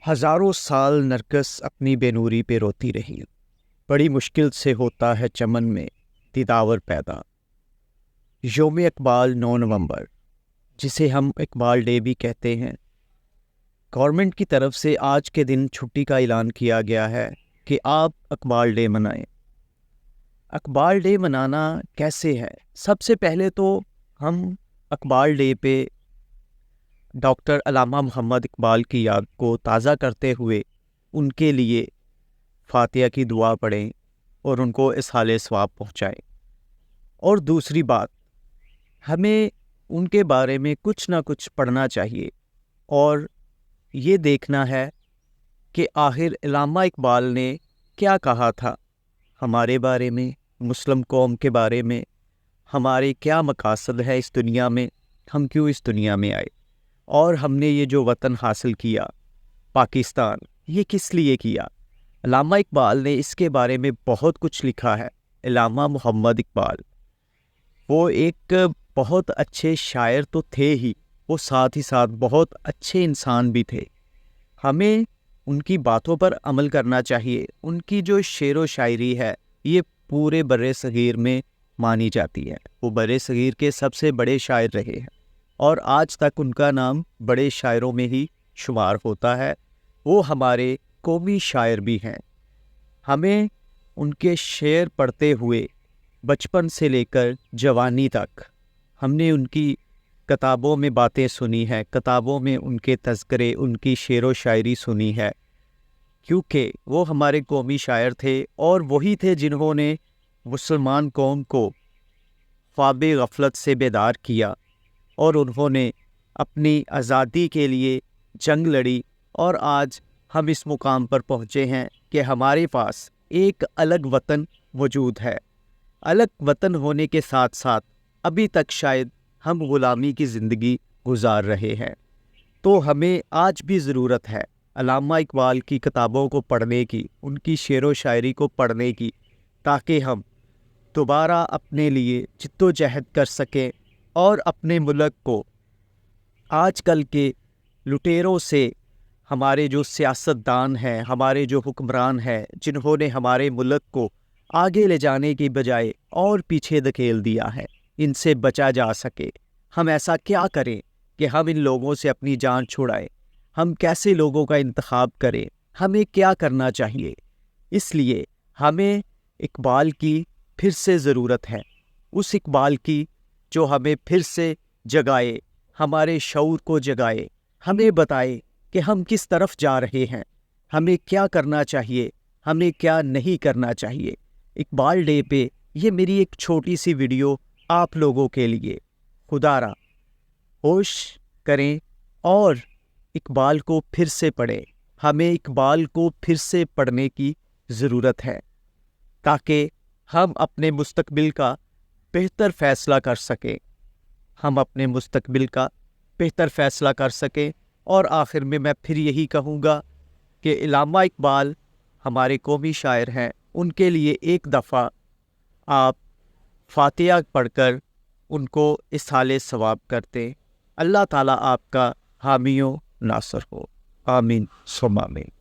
ہزاروں سال نرگس اپنی بے نوری پہ روتی رہی، بڑی مشکل سے ہوتا ہے چمن میں دیداور پیدا۔ یوم اقبال 9 نومبر، جسے ہم اقبال ڈے بھی کہتے ہیں، گورنمنٹ کی طرف سے آج کے دن چھٹی کا اعلان کیا گیا ہے کہ آپ اقبال ڈے منائیں۔ اقبال ڈے منانا کیسے ہے؟ سب سے پہلے تو ہم اقبال ڈے پہ ڈاکٹر علامہ محمد اقبال کی یاد کو تازہ کرتے ہوئے ان کے لیے فاتحہ کی دعا پڑھیں اور ان کو اصحال ثواب پہنچائیں۔ اور دوسری بات، ہمیں ان کے بارے میں کچھ نہ کچھ پڑھنا چاہیے اور یہ دیکھنا ہے کہ آخر علامہ اقبال نے کیا کہا تھا ہمارے بارے میں، مسلم قوم کے بارے میں، ہمارے کیا مقاصد ہے اس دنیا میں، ہم کیوں اس دنیا میں آئے، اور ہم نے یہ جو وطن حاصل کیا پاکستان، یہ کس لیے کیا۔ علامہ اقبال نے اس کے بارے میں بہت کچھ لکھا ہے۔ علامہ محمد اقبال وہ ایک بہت اچھے شاعر تو تھے ہی، وہ ساتھ ہی ساتھ بہت اچھے انسان بھی تھے۔ ہمیں ان کی باتوں پر عمل کرنا چاہیے۔ ان کی جو شعر و شاعری ہے یہ پورے بر صغیر میں مانی جاتی ہے۔ وہ بر صغیر کے سب سے بڑے شاعر رہے ہیں اور آج تک ان کا نام بڑے شاعروں میں ہی شمار ہوتا ہے۔ وہ ہمارے قومی شاعر بھی ہیں۔ ہمیں ان کے شعر پڑھتے ہوئے بچپن سے لے کر جوانی تک ہم نے ان کی کتابوں میں باتیں سنی ہیں، کتابوں میں ان کے تذکرے، ان کی شعر و شاعری سنی ہے، کیونکہ وہ ہمارے قومی شاعر تھے اور وہی تھے جنہوں نے مسلمان قوم کو خواب غفلت سے بیدار کیا اور انہوں نے اپنی آزادی کے لیے جنگ لڑی، اور آج ہم اس مقام پر پہنچے ہیں کہ ہمارے پاس ایک الگ وطن موجود ہے۔ الگ وطن ہونے کے ساتھ ساتھ ابھی تک شاید ہم غلامی کی زندگی گزار رہے ہیں۔ تو ہمیں آج بھی ضرورت ہے علامہ اقبال کی کتابوں کو پڑھنے کی، ان کی شعر و شاعری کو پڑھنے کی، تاکہ ہم دوبارہ اپنے لیے جد و جہد کر سکیں اور اپنے ملک کو آج کل کے لٹیروں سے، ہمارے جو سیاستدان ہیں، ہمارے جو حکمران ہیں، جنہوں نے ہمارے ملک کو آگے لے جانے کی بجائے اور پیچھے دھکیل دیا ہے، ان سے بچا جا سکے۔ ہم ایسا کیا کریں کہ ہم ان لوگوں سے اپنی جان چھڑائیں؟ ہم کیسے لوگوں کا انتخاب کریں؟ ہمیں کیا کرنا چاہیے؟ اس لیے ہمیں اقبال کی پھر سے ضرورت ہے، اس اقبال کی جو ہمیں پھر سے جگائے، ہمارے شعور کو جگائے، ہمیں بتائے کہ ہم کس طرف جا رہے ہیں، ہمیں کیا کرنا چاہیے، ہمیں کیا نہیں کرنا چاہیے۔ اقبال ڈے پہ یہ میری ایک چھوٹی سی ویڈیو آپ لوگوں کے لیے۔ خدا را ہوش کریں اور اقبال کو پھر سے پڑھیں۔ ہمیں اقبال کو پھر سے پڑھنے کی ضرورت ہے تاکہ ہم اپنے مستقبل کا بہتر فیصلہ کر سکیں، ہم اپنے مستقبل کا بہتر فیصلہ کر سکیں۔ اور آخر میں پھر یہی کہوں گا کہ علامہ اقبال ہمارے قومی شاعر ہیں، ان کے لیے ایک دفعہ آپ فاتحہ پڑھ کر ان کو اصحال ثواب کرتے۔ اللہ تعالیٰ آپ کا حامی و ناصر ہو، آمین ثم آمین۔